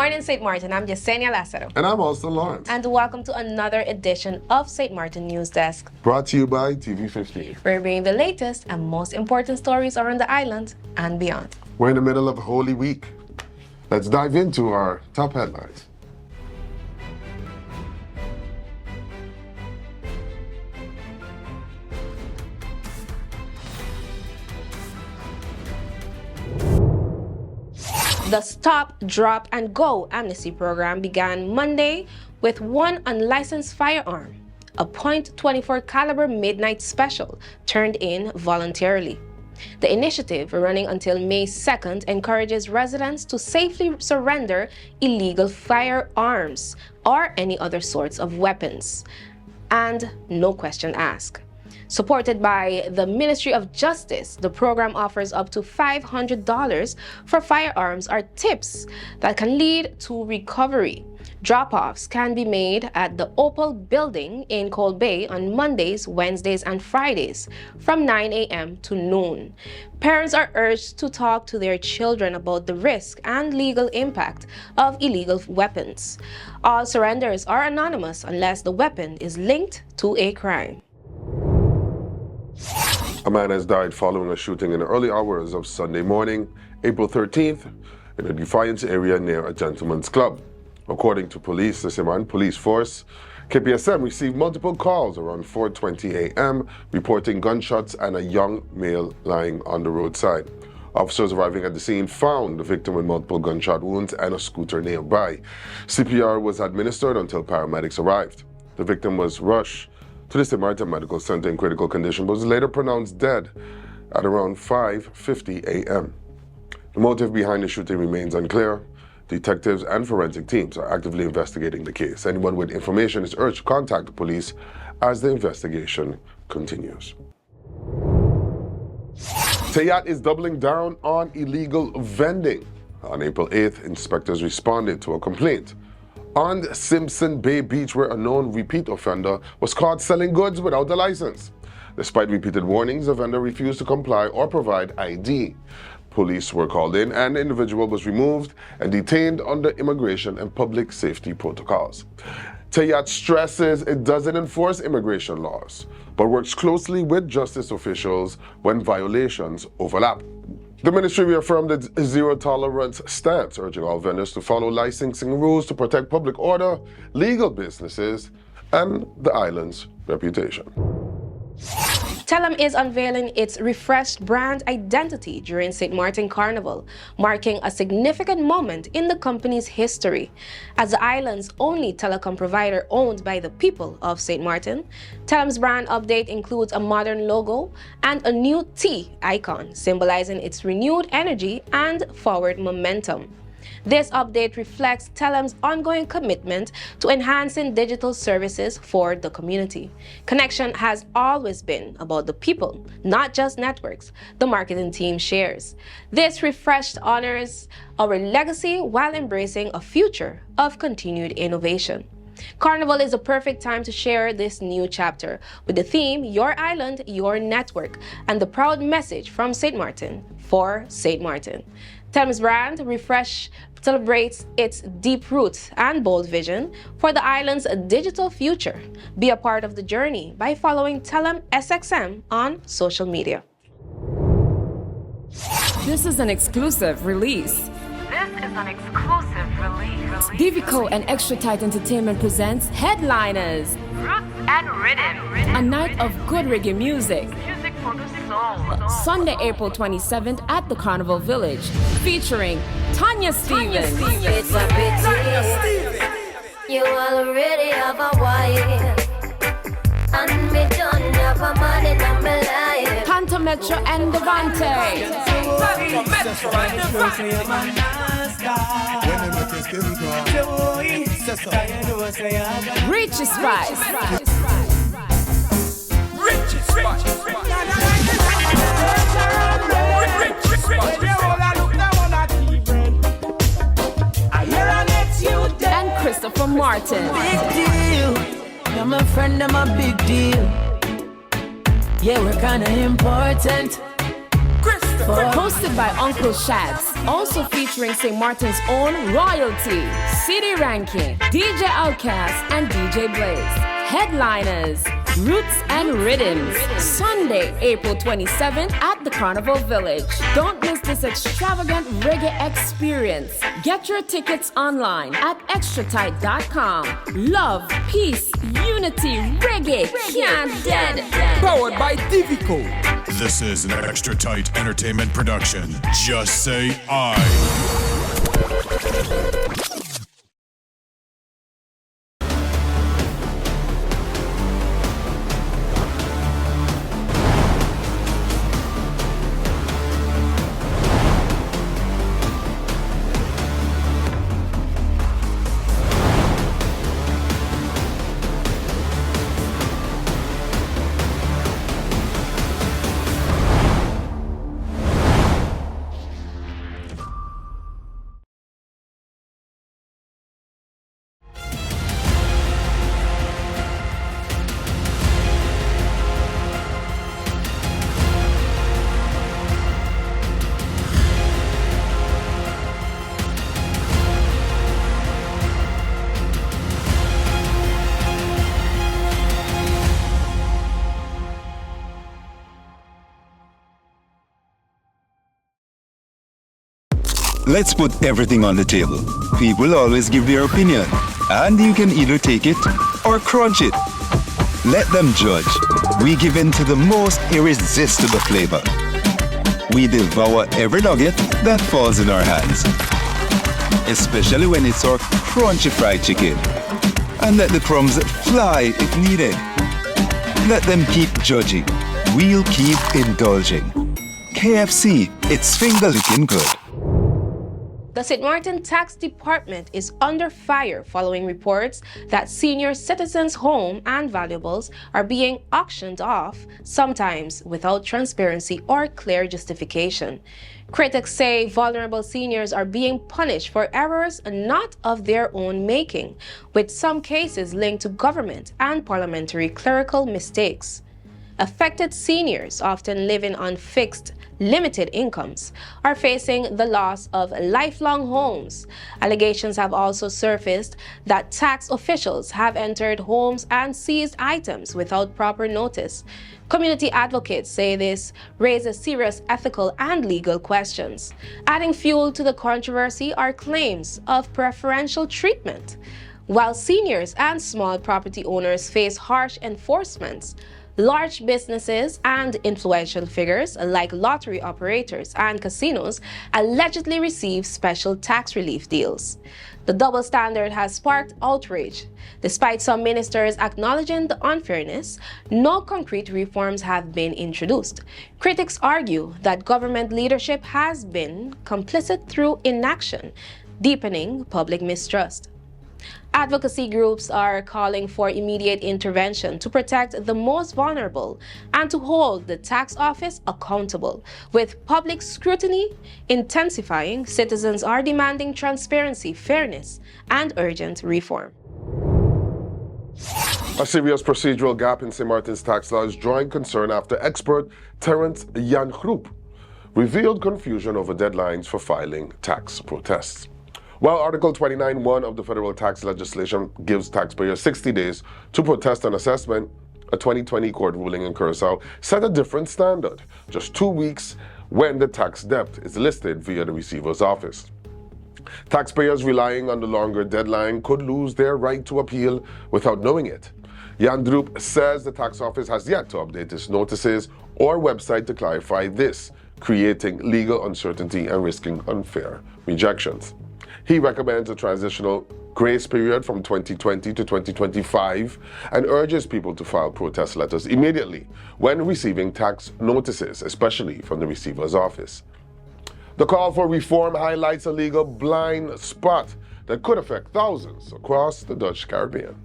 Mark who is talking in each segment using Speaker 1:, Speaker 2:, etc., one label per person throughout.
Speaker 1: morning, St. Martin. I'm Yesenia Lázaro.
Speaker 2: And I'm Austin Lawrence.
Speaker 1: And welcome to another edition of St. Martin News Desk.
Speaker 2: Brought to you by TV15.
Speaker 1: We're bringing the latest and most important stories around the island and beyond.
Speaker 2: We're in the middle of Holy Week. Let's dive into our top headlines.
Speaker 1: The Stop, Drop, and Go amnesty program began Monday with one unlicensed firearm, a .24 caliber midnight special, turned in voluntarily. The initiative, running until May 2nd, encourages residents to safely surrender illegal firearms or any other sorts of weapons, and no question asked. Supported by the Ministry of Justice, the program offers up to $500 for firearms or tips that can lead to recovery. Drop-offs can be made at the Opal Building in Cold Bay on Mondays, Wednesdays, and Fridays from 9 a.m. to noon. Parents are urged to talk to their children about the risk and legal impact of illegal weapons. All surrenders are anonymous unless the weapon is linked to a crime.
Speaker 2: A man has died following a shooting in the early hours of Sunday morning, April 13th, in the Defiance area near a gentleman's club. According to police, the Simon Police Force, KPSM received multiple calls around 4:20 a.m. reporting gunshots and a young male lying on the roadside. Officers arriving at the scene found the victim with multiple gunshot wounds and a scooter nearby. CPR was administered until paramedics arrived. The victim was rushed to the St. Martin Medical Center in critical condition, but was later pronounced dead at around 5:50 a.m. The motive behind the shooting remains unclear. Detectives and forensic teams are actively investigating the case. Anyone with information is urged to contact the police as the investigation continues. TEATT is doubling down on illegal vending. On April 8th, inspectors responded to a complaint on Simpson Bay Beach where a known repeat offender was caught selling goods without a license. Despite repeated warnings, the vendor refused to comply or provide ID. Police were called in and the individual was removed and detained under immigration and public safety protocols. TEATT stresses it doesn't enforce immigration laws, but works closely with justice officials when violations overlap. The ministry reaffirmed its zero-tolerance stance, urging all vendors to follow licensing rules to protect public order, legal businesses, and the island's reputation.
Speaker 1: Telem is unveiling its refreshed brand identity during St. Martin Carnival, marking a significant moment in the company's history. As the island's only telecom provider owned by the people of St. Martin, Telem's brand update includes a modern logo and a new T icon, symbolizing its renewed energy and forward momentum. This update reflects Telem's ongoing commitment to enhancing digital services for the community. Connection has always been about the people, not just networks, the marketing team shares. This refreshed honors our legacy while embracing a future of continued innovation. Carnival is a perfect time to share this new chapter with the theme Your Island, Your Network, and the proud message from St. Martin for St. Martin. Telem's brand refresh celebrates its deep roots and bold vision for the island's digital future. Be a part of the journey by following Telem SXM on social media.
Speaker 3: This is an exclusive release. Divico and Extra Tight Entertainment presents Headliners.
Speaker 4: Roots and Rhythm.
Speaker 3: A night of good reggae music.
Speaker 4: Music for the soul.
Speaker 3: Sunday, April 27th at the Carnival Village, featuring Tanya Stevens.
Speaker 5: It's a pity you already have a wife, and me don't have a man in my life.
Speaker 3: Panta Metro and Devante. Richie Spice. And Christopher Martin.
Speaker 6: Big deal. You're my friend, I'm a big deal. Yeah, we're kinda important. Chris.
Speaker 3: Hosted by Uncle Shags, also featuring St. Martin's own royalty, City Ranking, DJ Outcast, and DJ Blaze. Headliners, Roots and Rhythms, Sunday, April 27th at the Carnival Village. Don't miss this extravagant reggae experience. Get your tickets online at extratight.com. Love, peace, unity, reggae, can't dead.
Speaker 7: Powered by Divico.
Speaker 8: This is an Extra Tight Entertainment production. Just say I.
Speaker 9: Let's put everything on the table. People always give their opinion, and you can either take it or crunch it. Let them judge. We give in to the most irresistible flavor. We devour every nugget that falls in our hands, especially when it's our crunchy fried chicken. And let the crumbs fly if needed. Let them keep judging. We'll keep indulging. KFC, it's finger licking good.
Speaker 1: The St. Martin Tax Department is under fire following reports that senior citizens' homes and valuables are being auctioned off, sometimes without transparency or clear justification. Critics say vulnerable seniors are being punished for errors not of their own making, with some cases linked to government and parliamentary clerical mistakes. Affected seniors, often living on fixed, limited incomes, are facing the loss of lifelong homes. Allegations have also surfaced that tax officials have entered homes and seized items without proper notice. Community advocates say this raises serious ethical and legal questions. Adding fuel to the controversy are claims of preferential treatment. While seniors and small property owners face harsh enforcements, large businesses and influential figures like lottery operators and casinos allegedly receive special tax relief deals. The double standard has sparked outrage. Despite some ministers acknowledging the unfairness, no concrete reforms have been introduced. Critics argue that government leadership has been complicit through inaction, deepening public mistrust. Advocacy groups are calling for immediate intervention to protect the most vulnerable and to hold the tax office accountable. With public scrutiny intensifying, citizens are demanding transparency, fairness, and urgent reform.
Speaker 2: A serious procedural gap in St. Martin's tax law is drawing concern after expert Terence Jan Groep revealed confusion over deadlines for filing tax protests. While Article 29(1) of the federal tax legislation gives taxpayers 60 days to protest an assessment, a 2020 court ruling in Curacao set a different standard, just 2 weeks when the tax debt is listed via the receiver's office. Taxpayers relying on the longer deadline could lose their right to appeal without knowing it. Jan Groep says the tax office has yet to update its notices or website to clarify this, creating legal uncertainty and risking unfair rejections. He recommends a transitional grace period from 2020 to 2025 and urges people to file protest letters immediately when receiving tax notices, especially from the receiver's office. The call for reform highlights a legal blind spot that could affect thousands across the Dutch Caribbean.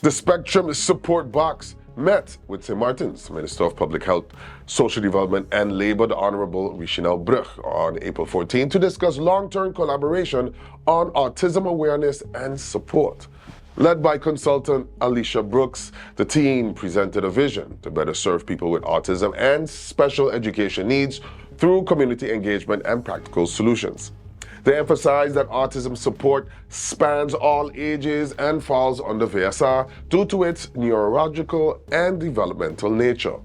Speaker 2: The Spectrum Support Box met with St. Martin's Minister of Public Health, Social Development and Labour, the Honorable Richinel Brugge, on April 14 to discuss long-term collaboration on autism awareness and support. Led by consultant Alicia Brooks, the team presented a vision to better serve people with autism and special education needs through community engagement and practical solutions. They emphasized that autism support spans all ages and falls under VSR due to its neurological and developmental nature.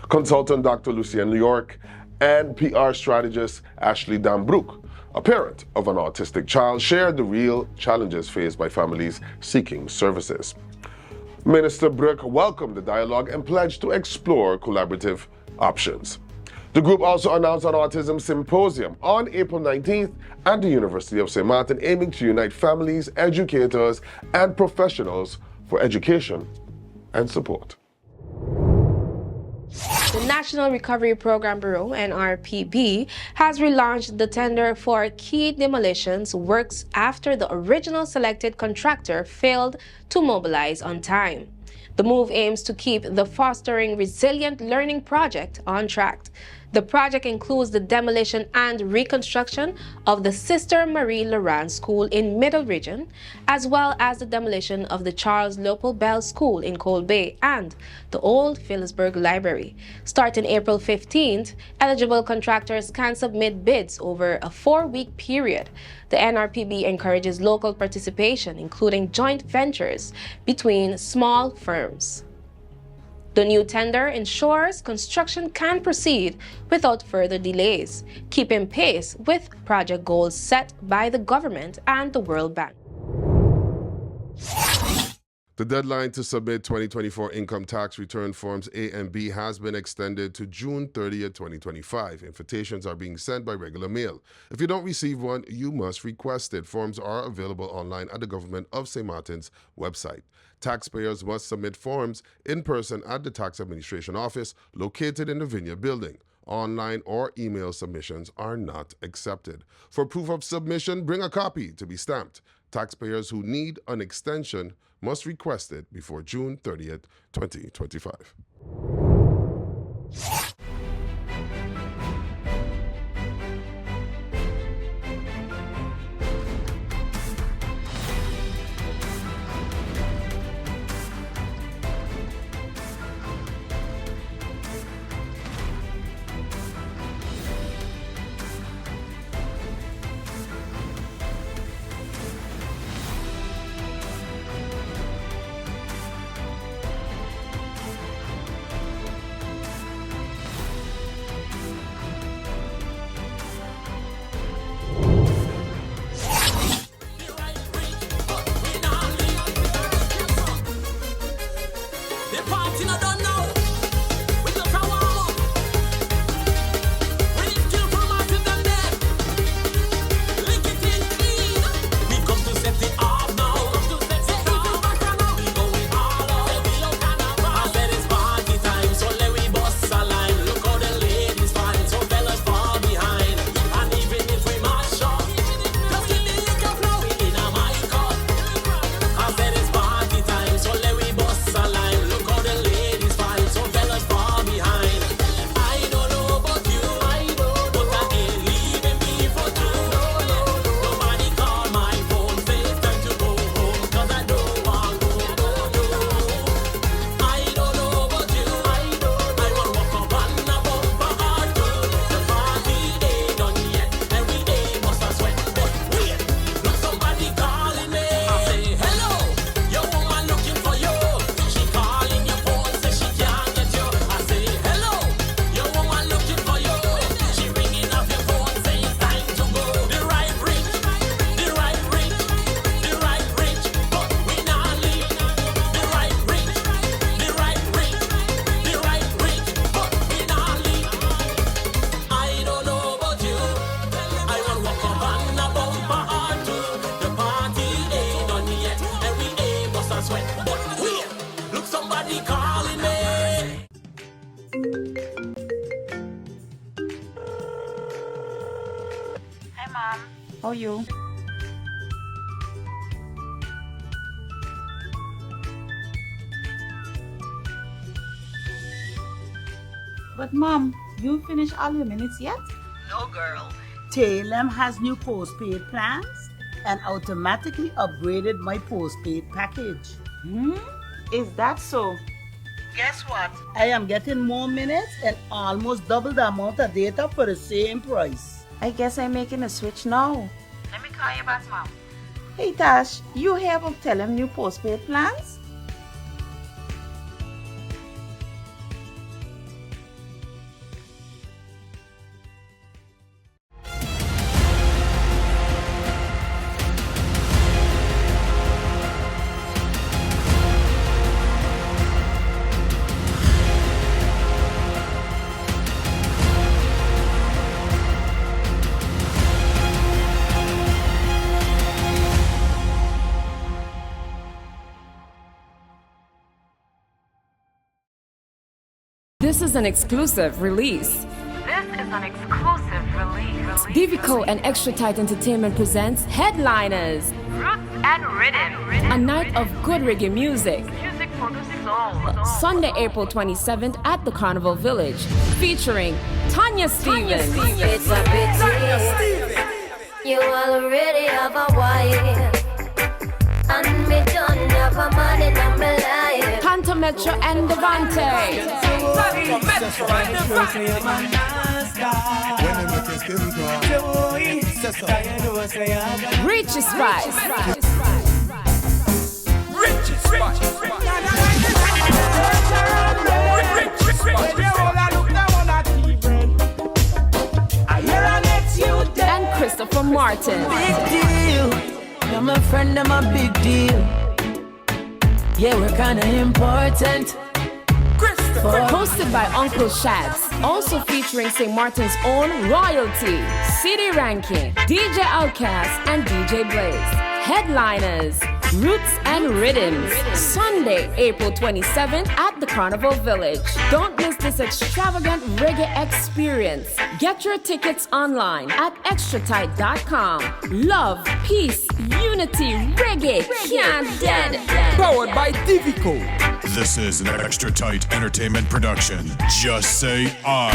Speaker 2: Consultant Dr. Lucienne New York and PR strategist Ashley Dambrook, a parent of an autistic child, shared the real challenges faced by families seeking services. Minister Brooke welcomed the dialogue and pledged to explore collaborative options. The group also announced an autism symposium on April 19th at the University of St. Martin, aiming to unite families, educators, and professionals for education and support.
Speaker 1: The National Recovery Program Bureau, NRPB, has relaunched the tender for key demolitions works after the original selected contractor failed to mobilize on time. The move aims to keep the Fostering Resilient Learning project on track. The project includes the demolition and reconstruction of the Sister Marie Laurent School in Middle Region, as well as the demolition of the Charles Leopold Bell School in Cold Bay and the Old Phillipsburg Library. Starting April 15th, eligible contractors can submit bids over a 4-week period. The NRPB encourages local participation, including joint ventures between small firms. The new tender ensures construction can proceed without further delays, keeping pace with project goals set by the government and the World Bank.
Speaker 2: The deadline to submit 2024 income tax return forms A and B has been extended to June 30th, 2025. Invitations are being sent by regular mail. If you don't receive one, you must request it. Forms are available online at the Government of St. Martin's website. Taxpayers must submit forms in person at the Tax Administration Office located in the Vineyard Building. Online or email submissions are not accepted. For proof of submission, bring a copy to be stamped. Taxpayers who need an extension must request it before June 30th, 2025.
Speaker 10: How are you? But Mom, you finished all your minutes yet?
Speaker 11: No, girl.
Speaker 10: Telem has new postpaid plans. and automatically upgraded my postpaid package.
Speaker 6: Is that so?
Speaker 10: Guess what? I am getting more minutes and almost double the amount of data for the same price.
Speaker 6: I guess I'm making a switch now.
Speaker 4: Let me call you back, Mom.
Speaker 6: Hey Tash, you hear about Telem new postpaid plans?
Speaker 3: This is an exclusive release.
Speaker 4: This is an exclusive release.
Speaker 3: Divico and Extra Tight Entertainment presents Headliners,
Speaker 4: Roots and Rhythm.
Speaker 3: a night of good reggae music.
Speaker 4: Music for the soul.
Speaker 3: Sunday, April 27th at the Carnival Village, featuring Tanya Stevens,
Speaker 5: It's a pity you already have a wife, and me don't have a man in my life.
Speaker 3: Panta Metro and Devante, Richie Spice, and Christopher Martin.
Speaker 6: Big deal. You're my friend, I'm a big deal. Yeah, we're kinda important.
Speaker 3: Hosted by Uncle Shads, also featuring St. Martin's own royalty, City Ranking, DJ Outcast, and DJ Blaze. Headliners, Roots and Rhythms, Sunday, April 27th at the Carnival Village. Don't miss this extravagant reggae experience. Get your tickets online at extratight.com. Love, peace, unity, reggae, can't dead.
Speaker 7: Powered by Divico.
Speaker 8: This is an Extra Tight Entertainment production. Just say I.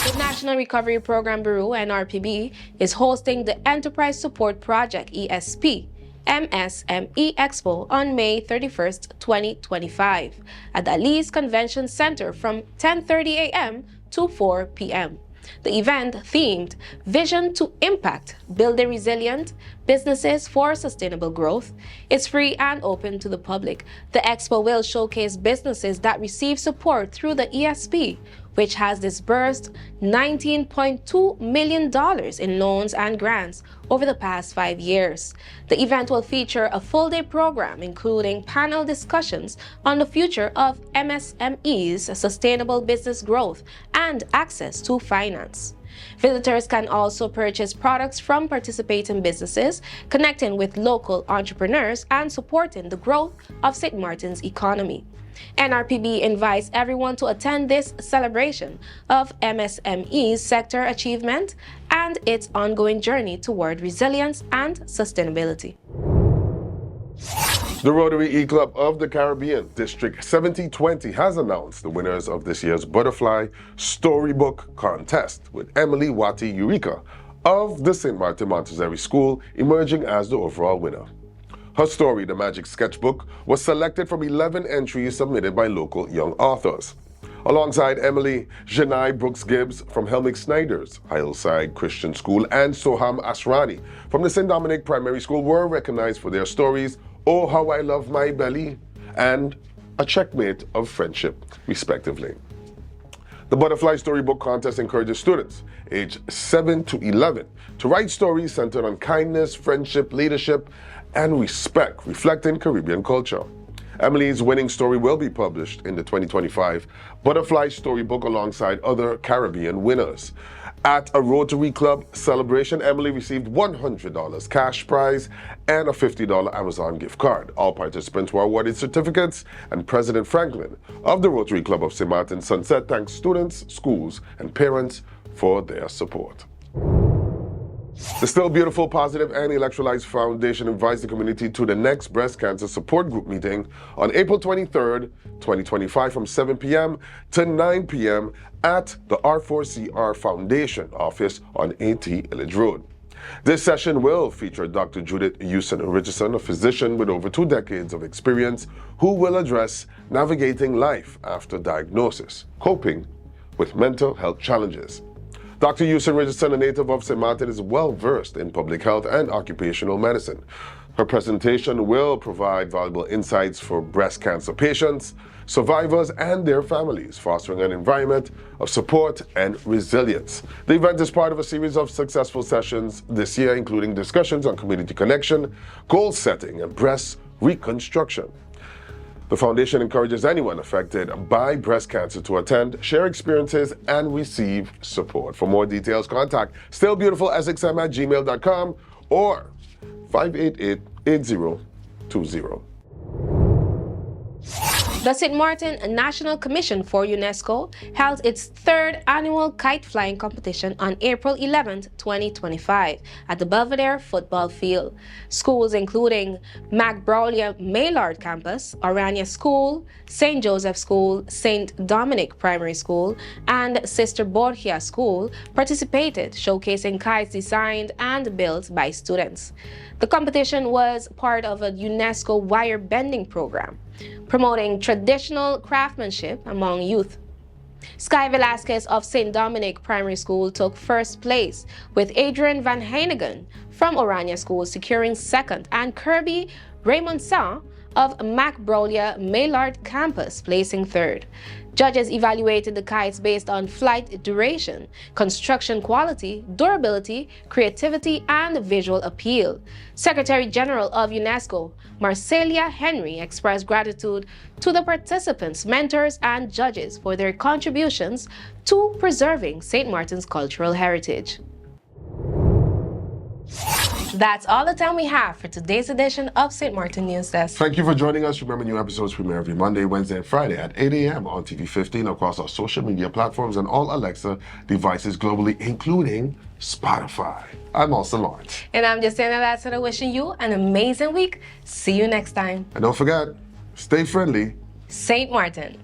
Speaker 1: The National Recovery Program Bureau, NRPB, is hosting the Enterprise Support Project, ESP, MSME Expo on May 31st, 2025 at the Alice Convention Center from 10:30 a.m. to 4 p.m. The event, themed Vision to Impact, Building Resilient Businesses for Sustainable Growth, is free and open to the public. The expo will showcase businesses that receive support through the ESP, which has disbursed $19.2 million in loans and grants over the past 5 years. The event will feature a full-day program, including panel discussions on the future of MSMEs, sustainable business growth, and access to finance. Visitors can also purchase products from participating businesses, connecting with local entrepreneurs and supporting the growth of St. Martin's economy. NRPB invites everyone to attend this celebration of MSME's sector achievement and its ongoing journey toward resilience and sustainability.
Speaker 2: The Rotary E-Club of the Caribbean, District 7020, has announced the winners of this year's Butterfly Storybook Contest, with Emily Wati Eureka of the St. Martin Montessori School emerging as the overall winner. Her story, The Magic Sketchbook, was selected from 11 entries submitted by local young authors. Alongside Emily, Janai Brooks-Gibbs from Helmick Snyder's Hillside Christian School and Soham Asrani from the St. Dominic Primary School were recognized for their stories Oh How I Love My Belly and A Checkmate of Friendship, respectively. The Butterfly Storybook Contest encourages students aged 7 to 11 to write stories centered on kindness, friendship, leadership, and respect, reflecting Caribbean culture. Emily's winning story will be published in the 2025 Butterfly Storybook alongside other Caribbean winners. At a Rotary Club celebration, Emily received $100 cash prize and a $50 Amazon gift card. All participants were awarded certificates, and President Franklin of the Rotary Club of St. Martin Sunset thanks students, schools, and parents for their support. The Still Beautiful, Positive and Electrolytes Foundation invites the community to the next breast cancer support group meeting on April 23rd, 2025 from 7 p.m. to 9 p.m. at the R4CR Foundation office on 80 Illidge Road. This session will feature Dr. Judith Houston-Richardson, a physician with over 2 decades of experience, who will address navigating life after diagnosis, coping with mental health challenges. Dr. Houston-Richardson, a native of St. Martin, is well-versed in public health and occupational medicine. Her presentation will provide valuable insights for breast cancer patients, survivors, and their families, fostering an environment of support and resilience. The event is part of a series of successful sessions this year, including discussions on community connection, goal setting, and breast reconstruction. The foundation encourages anyone affected by breast cancer to attend, share experiences, and receive support. For more details, contact stillbeautifulsxm@gmail.com or 588-8020.
Speaker 1: The St. Martin National Commission for UNESCO held its 3rd annual kite flying competition on April 11, 2025 at the Belvedere football field. Schools including Magnolia Maylard Campus, Orania School, St. Joseph School, St. Dominic Primary School, and Sister Borgia School participated, showcasing kites designed and built by students. The competition was part of a UNESCO wire bending program, promoting traditional craftsmanship among youth. Sky Velasquez of St. Dominic Primary School took first place, with Adrian Van Heinigen from Orania School securing second, and Kirby Raymondson of Magnolia Maylard Campus placing third. Judges evaluated the kites based on flight duration, construction quality, durability, creativity, and visual appeal. Secretary General of UNESCO, Marcelia Henry, expressed gratitude to the participants, mentors, and judges for their contributions to preserving St. Martin's cultural heritage. That's all the time we have for today's edition of St. Martin News Desk.
Speaker 2: Thank you for joining us. Remember, new episodes premiere every Monday, Wednesday, and Friday at 8 a.m. on TV 15 across our social media platforms and all Alexa devices globally, including Spotify. I'm also Lawrence.
Speaker 1: And I'm Jacinda Lassiter, wishing you an amazing week. See you next time.
Speaker 2: And don't forget, stay friendly.
Speaker 1: St. Martin.